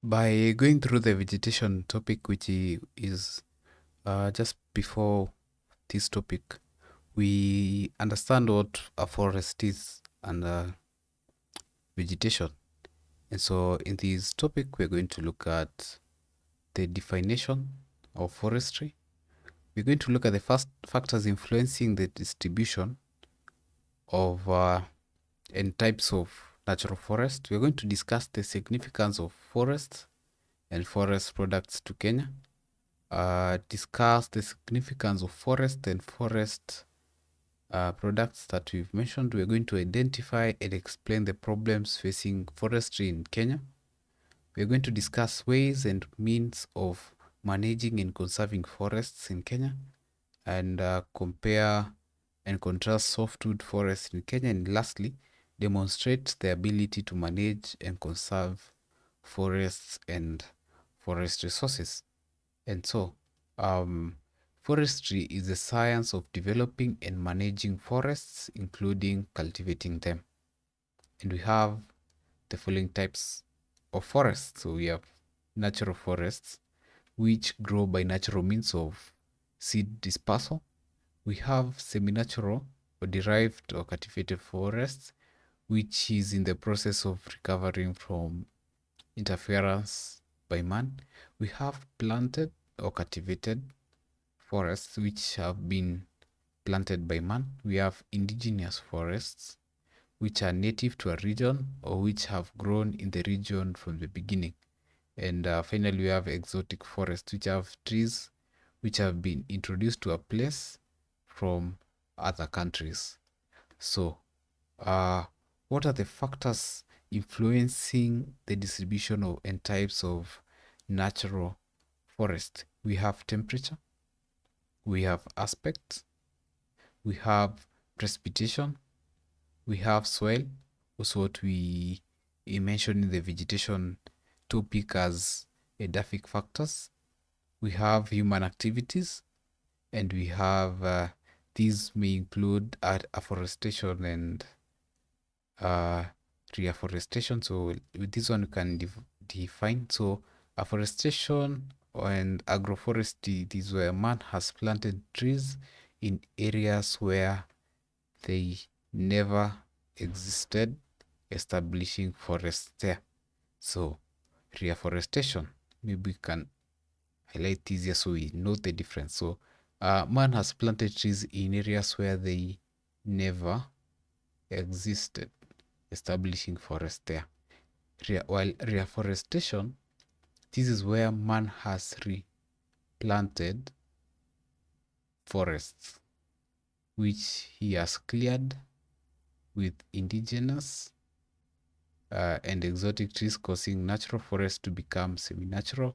By going through the vegetation topic, which is just before this topic, we understand what a forest is and vegetation. And so in this topic, we're going to look at the definition of forestry. We're going to look at the first factors influencing the distribution of and types of natural forest. We're going to discuss the significance of forests and forest products to Kenya. Discuss the significance of forest and forest products that we've mentioned. We're going to identify and explain the problems facing forestry in Kenya. We're going to discuss ways and means of managing and conserving forests in Kenya, and compare and contrast softwood forests in Kenya, and lastly, demonstrate the ability to manage and conserve forests and forest resources. And so, forestry is the science of developing and managing forests, including cultivating them. And we have the following types of forests. So we have natural forests, which grow by natural means of seed dispersal. We have semi-natural or derived or cultivated forests, which is in the process of recovering from interference by man. We have planted or cultivated forests which have been planted by man. We have indigenous forests which are native to a region or which have grown in the region from the beginning. And finally, we have exotic forests, which have trees which have been introduced to a place from other countries. So, what are the factors influencing the distribution of and types of natural forest? We have temperature, we have aspect, we have precipitation, we have soil, also what we mentioned in the vegetation topic as edaphic factors. We have human activities, and we have these may include afforestation and reforestation. So with this one, you can define. So afforestation and agroforestry, this is where man has planted trees in areas where they never existed, establishing forests there. So reforestation, maybe we can highlight this here so we know the difference. So man has planted trees in areas where they never existed, establishing forest there. While reforestation, this is where man has replanted forests, which he has cleared with indigenous and exotic trees, causing natural forests to become semi-natural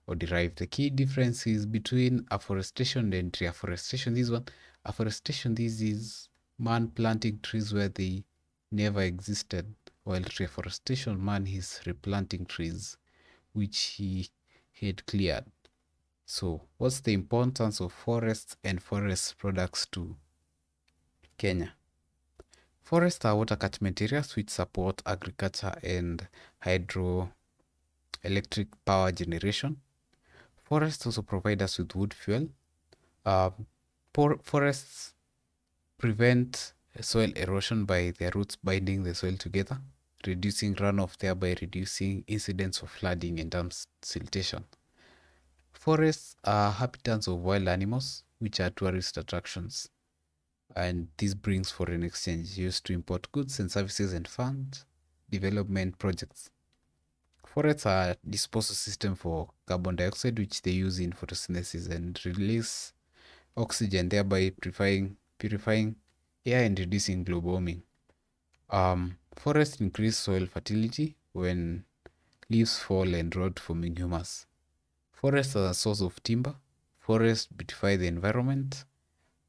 or derived. The key difference is between afforestation and reforestation. This one, afforestation, this is man planting trees where they never existed, while reforestation, man is replanting trees which he had cleared. So, what's the importance of forests and forest products to Kenya? Forests are water catchment areas which support agriculture and hydroelectric power generation. Forests also provide us with wood fuel. Forests prevent soil erosion by their roots binding the soil together, reducing runoff, thereby reducing incidents of flooding and dam siltation. Forests are habitats of wild animals, which are tourist attractions, and this brings foreign exchange used to import goods and services and fund development projects. Forests are a disposal system for carbon dioxide, which they use in photosynthesis and release oxygen, thereby purifying air and reducing global warming. Forests increase soil fertility when leaves fall and rot, forming humus. Forests are a source of timber. Forests beautify the environment.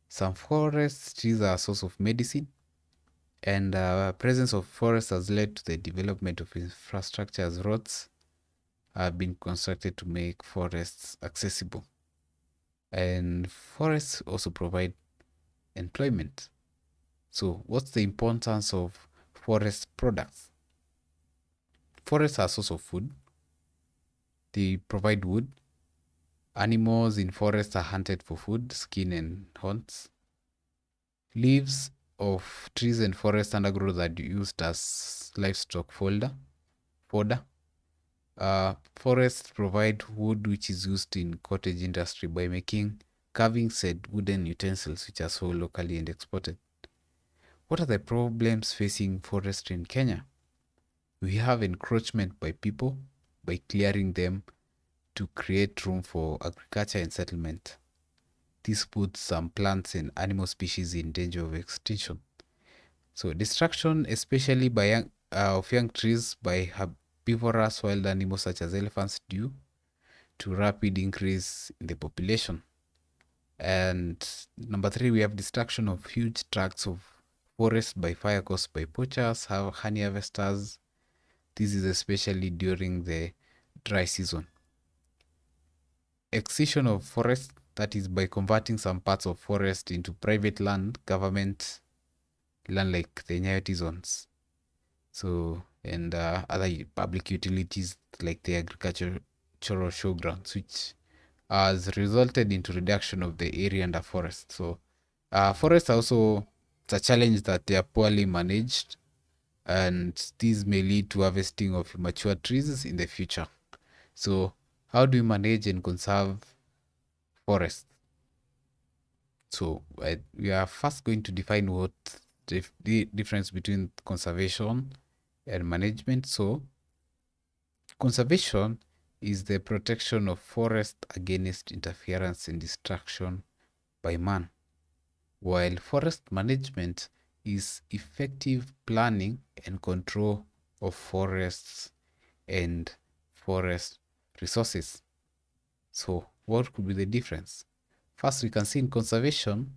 Some forest trees are a source of medicine, and presence of forests has led to the development of infrastructure as roads have been constructed to make forests accessible. And forests also provide employment. So, what's the importance of forest products? Forests are a source of food. They provide wood. Animals in forests are hunted for food, skin, and horns. Leaves of trees and forest undergrowth are used as livestock fodder. Forests provide wood which is used in cottage industry by making carvings and wooden utensils which are sold locally and exported. What are the problems facing forestry in Kenya? We have encroachment by people by clearing them to create room for agriculture and settlement. This puts some plants and animal species in danger of extinction. So destruction, especially of young trees by herbivorous wild animals such as elephants, due to rapid increase in the population. And number three, we have destruction of huge tracts of forest by fire caused by poachers, honey harvesters. This is especially during the dry season. Excision of forest, that is by converting some parts of forest into private land, government land like the Nyayoti zones. So, and other public utilities like the agricultural showgrounds, which has resulted into reduction of the area under forest. So, forests also, it's a challenge that they are poorly managed, and these may lead to harvesting of mature trees in the future. So, how do we manage and conserve forests? So, we are first going to define what the difference between conservation and management. So, conservation is the protection of forest against interference and destruction by man, while forest management is effective planning and control of forests and forest resources. So, what could be the difference? First, we can see in conservation,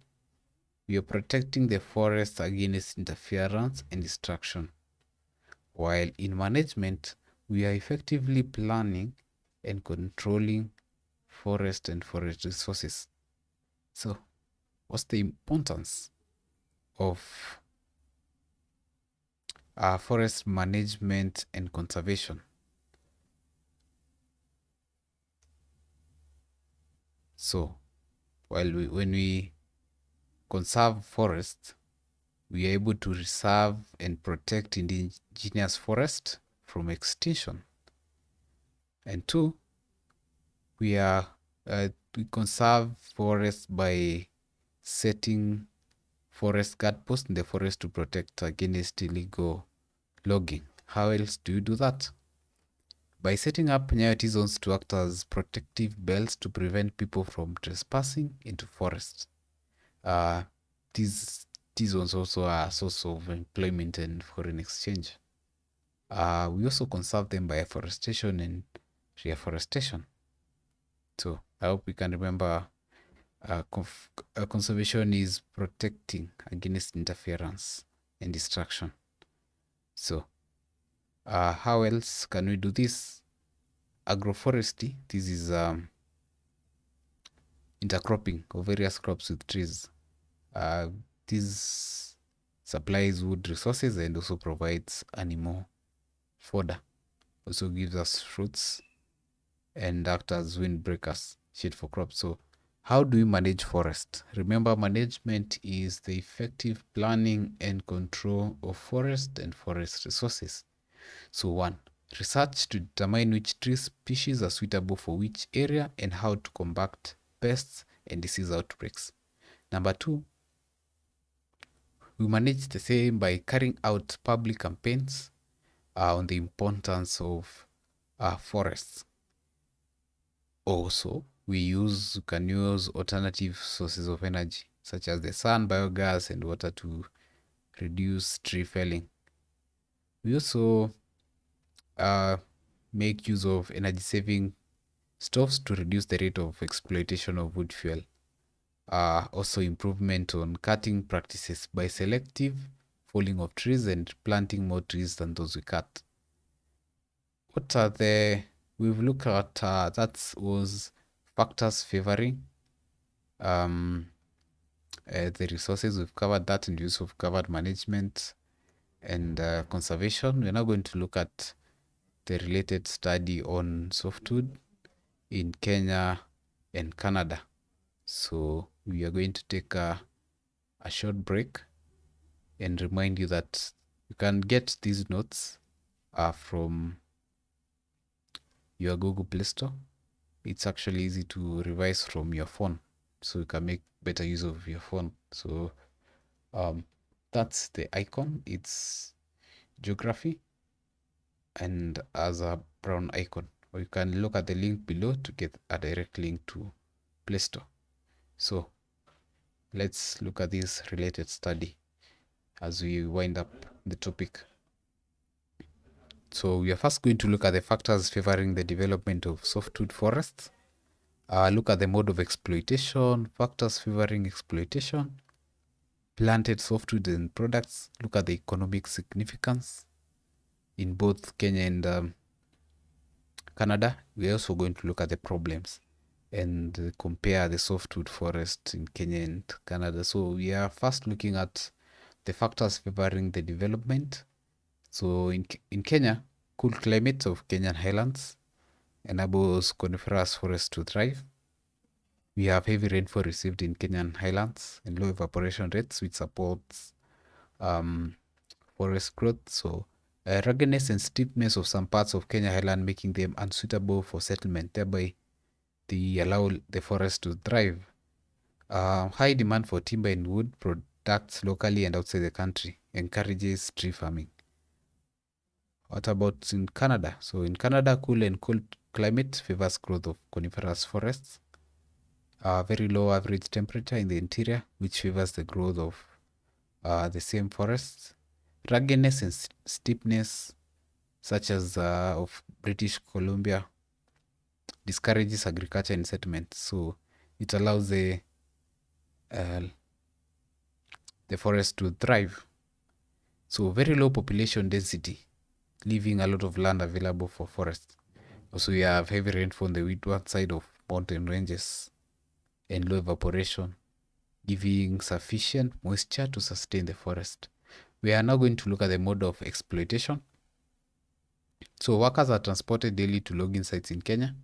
we are protecting the forest against interference and destruction, while in management, we are effectively planning and controlling forest and forest resources. So, what's the importance of forest management and conservation? So, when we conserve forests, we are able to reserve and protect indigenous forest from extinction. And two, we conserve forests by setting forest guard posts in the forest to protect against illegal logging. How else do you do that? By setting up Nyayoti zones to act as protective belts to prevent people from trespassing into forests. These zones also are a source of employment and foreign exchange. We also conserve them by afforestation and reforestation. So I hope we can remember conservation is protecting against interference and destruction. So how else can we do this? Agroforestry, this is intercropping of various crops with trees. This supplies wood resources and also provides animal fodder. Also gives us fruits and act as windbreakers, shade for crops. So how do we manage forest? Remember, management is the effective planning and control of forest and forest resources. So one, research to determine which tree species are suitable for which area and how to combat pests and disease outbreaks. Number two, we manage the same by carrying out public campaigns on the importance of forests. Also, we can use alternative sources of energy, such as the sun, biogas, and water to reduce tree felling. We also make use of energy-saving stoves to reduce the rate of exploitation of wood fuel. Also improvement on cutting practices by selective falling of trees and planting more trees than those we cut. What are we've looked at, that was factors favoring the resources. We've covered that, and use of covered management and conservation. We're now going to look at the related study on softwood in Kenya and Canada. So we are going to take a short break and remind you that you can get these notes from your Google Play Store. It's actually easy to revise from your phone, so you can make better use of your phone. So that's the icon. It's geography and as a brown icon. Or you can look at the link below to get a direct link to Play Store. So let's look at this related study as we wind up the topic. So we are first going to look at the factors favoring the development of softwood forests. Look at the mode of exploitation, factors favoring exploitation, planted softwood and products. Look at the economic significance in both Kenya and Canada. We're also going to look at the problems and compare the softwood forest in Kenya and Canada. So we are first looking at the factors favoring the development. So in Kenya, cool climate of Kenyan highlands enables coniferous forests to thrive. We have heavy rainfall received in Kenyan highlands and low evaporation rates, which supports forest growth. So ruggedness and steepness of some parts of Kenya highland making them unsuitable for settlement, thereby they allow the forest to thrive. High demand for timber and wood products locally and outside the country encourages tree farming. What about in Canada? So in Canada, cool and cold climate favors growth of coniferous forests. Very low average temperature in the interior, which favors the growth of the same forests. Ruggedness and steepness, such as of British Columbia, discourages agriculture and settlement. So it allows the forest to thrive. So very low population density, leaving a lot of land available for forests. Also, we have heavy rainfall on the windward side of mountain ranges and low evaporation, giving sufficient moisture to sustain the forest. We are now going to look at the mode of exploitation. So workers are transported daily to logging sites in Kenya,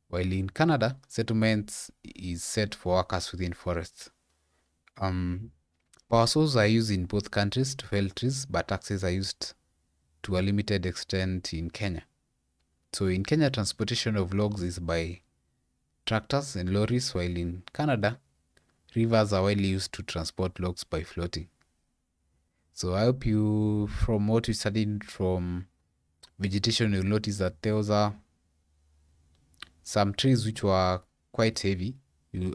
while in Canada, settlements is set for workers within forests. Power sources are used in both countries to fell trees, but axes are used to a limited extent in Kenya. So in Kenya, transportation of logs is by tractors and lorries, while in Canada, rivers are widely used to transport logs by floating. So I hope you, from what you studied from vegetation, you'll notice that there was some trees which were quite heavy.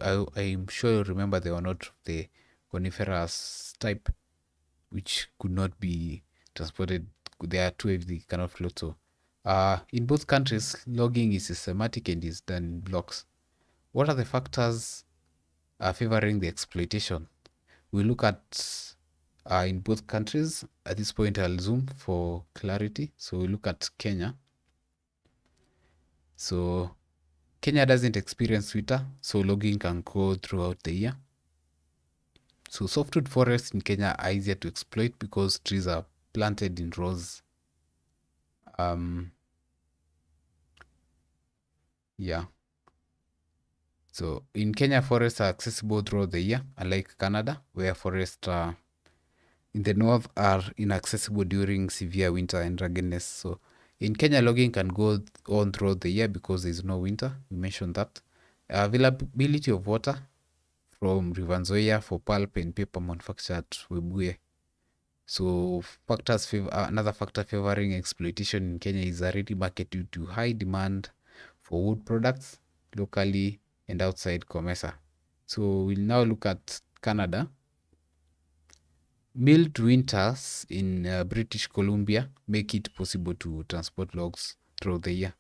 I'm sure you remember they were not the coniferous type, which could not be transported. They are too heavy, they cannot float. So in both countries, logging is systematic and is done in blocks. What are the factors favoring the exploitation? We look at in both countries. At this point, I'll zoom for clarity. So we look at Kenya. So Kenya doesn't experience winter, so logging can go throughout the year. So softwood forests in Kenya are easier to exploit because trees are planted in rows. Yeah. So in Kenya, forests are accessible throughout the year, unlike Canada, where forests in the north are inaccessible during severe winter and ruggedness. So in Kenya, logging can go on throughout the year because there's no winter. We mentioned that. Availability of water from River Nzoia for pulp and paper manufacture at Webuye. So another factor favoring exploitation in Kenya is a ready market due to high demand for wood products locally and outside COMESA. So we'll now look at Canada. Mild winters in British Columbia make it possible to transport logs throughout the year.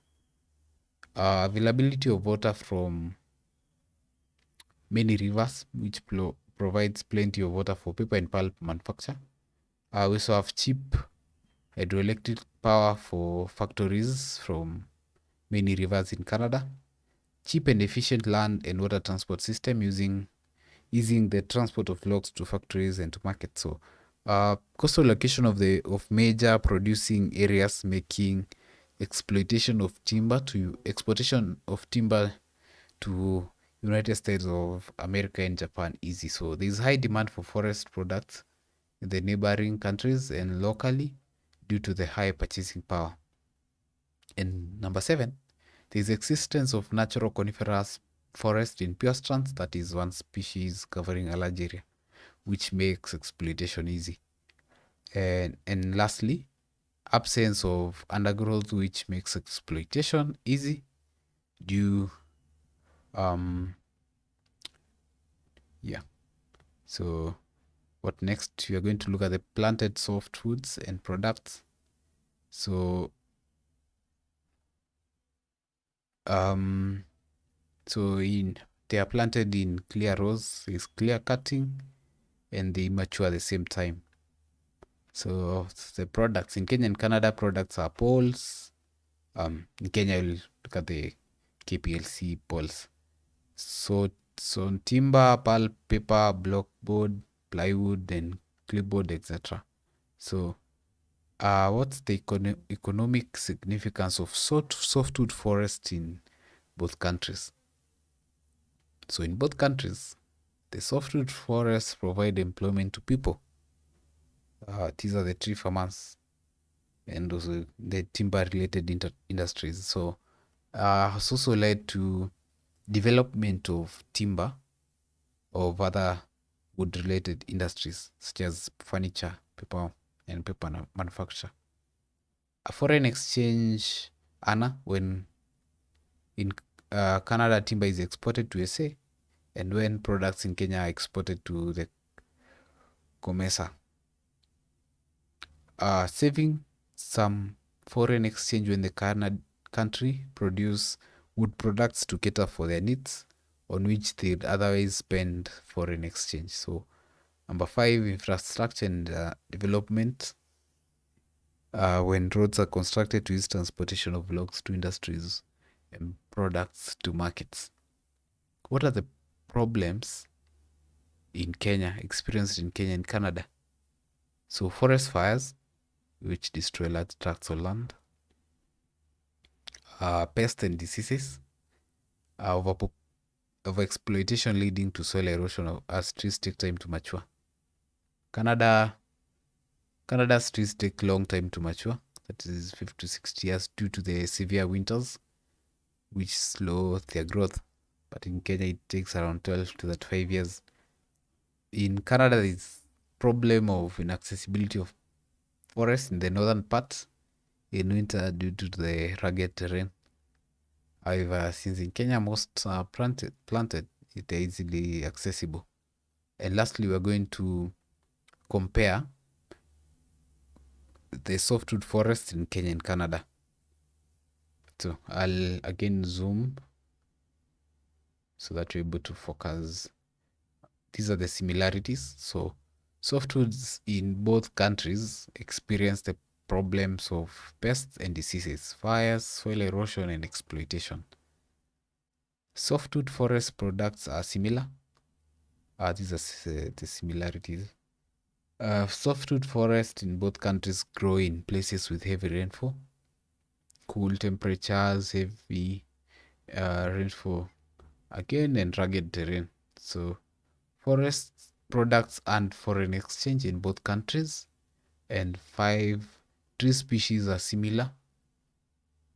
Availability of water from many rivers, which provides plenty of water for paper and pulp manufacture. We also have cheap hydroelectric power for factories from many rivers in Canada. Cheap and efficient land and water transport system easing the transport of logs to factories and to markets. So coastal location of major producing areas making exportation of timber to United States of America and Japan easy. So there's high demand for forest products in the neighboring countries and locally due to the high purchasing power. And number 7, there's existence of natural coniferous forest in pure strands, that is one species covering a large area, which makes exploitation easy. And lastly, absence of undergrowth, which makes exploitation easy due yeah. So what next? We are going to look at the planted softwoods and products. So they are planted in clear rows, is clear cutting, and they mature at the same time. So the products in Kenya and Canada, products are poles. In Kenya, we'll look at the KPLC poles. So timber, pulp, paper, blockboard, plywood, and clipboard, etc. So what's the economic significance of softwood forest in both countries? So in both countries, the softwood forests provide employment to people. These are the tree farmers and also the timber-related industries. So has also led to development of timber of other wood-related industries such as furniture, paper, and paper manufacture. A foreign exchange, Anna, when in Canada timber is exported to U.S.A, and when products in Kenya are exported to the COMESA, saving some foreign exchange when the country produce wood products to cater for their needs on which they'd otherwise spend foreign exchange. So number 5, infrastructure and development. When roads are constructed to ease transportation of logs to industries and products to markets. What are the problems in Kenya, experienced in Kenya and Canada? So forest fires, which destroy large tracts of land, pests and diseases, overexploitation leading to soil erosion as trees take time to mature. Canada's trees take long time to mature, that is 50 to 60 years, due to the severe winters, which slow their growth. But in Kenya, it takes around 12 to 35 years. In Canada, there is problem of inaccessibility of forests in the northern part in winter due to the rugged terrain. However, since in Kenya most are planted, it is easily accessible. And lastly, we're going to compare the softwood forests in Kenya and Canada. So I'll again zoom so that we're able to focus. These are the similarities. So softwoods in both countries experience the problems of pests and diseases, fires, soil erosion, and exploitation. Softwood forest products are similar. These are the similarities. Softwood forests in both countries grow in places with heavy rainfall, cool temperatures, heavy rainfall again, and rugged terrain. So forest products and foreign exchange in both countries. And 5, tree species are similar.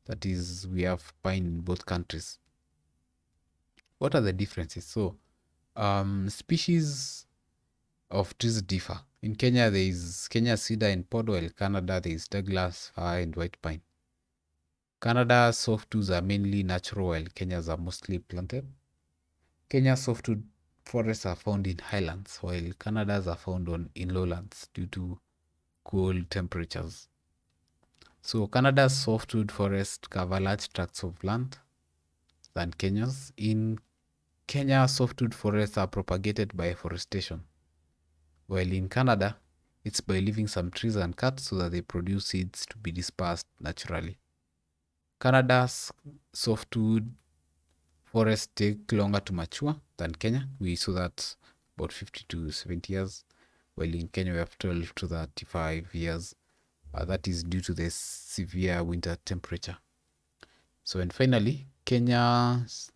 That is, we have pine in both countries. What are the differences? So species of trees differ. In Kenya, there is Kenya cedar and pod, while Canada there is Douglas fir and white pine. Canada's softwoods are mainly natural, while Kenya's are mostly planted. Kenya's softwood forests are found in highlands, while Canada's are found in lowlands due to cold temperatures. So Canada's softwood forests cover large tracts of land than Kenya's. In Kenya, softwood forests are propagated by afforestation, while in Canada, it's by leaving some trees uncut so that they produce seeds to be dispersed naturally. Canada's softwood forests take longer to mature than Kenya. We saw that about 50 to 70 years, while in Kenya we have 12 to 35 years. that is due to the severe winter temperature. So, and finally, Kenya's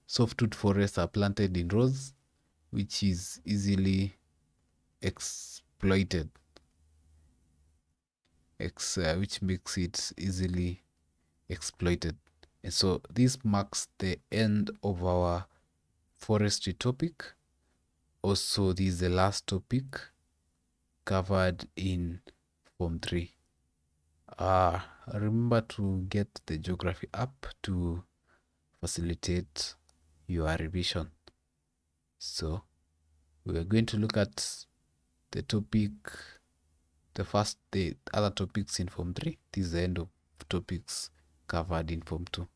softwood forests are planted in rows, which is easily exploited, which makes it easily exploited. And so this marks the end of our forestry topic. Also, this is the last topic covered in Form 3. Remember to get the geography up to facilitate your revision. So we are going to look at the topic, the other topics in Form 3. This is the end of topics covered in Form 2.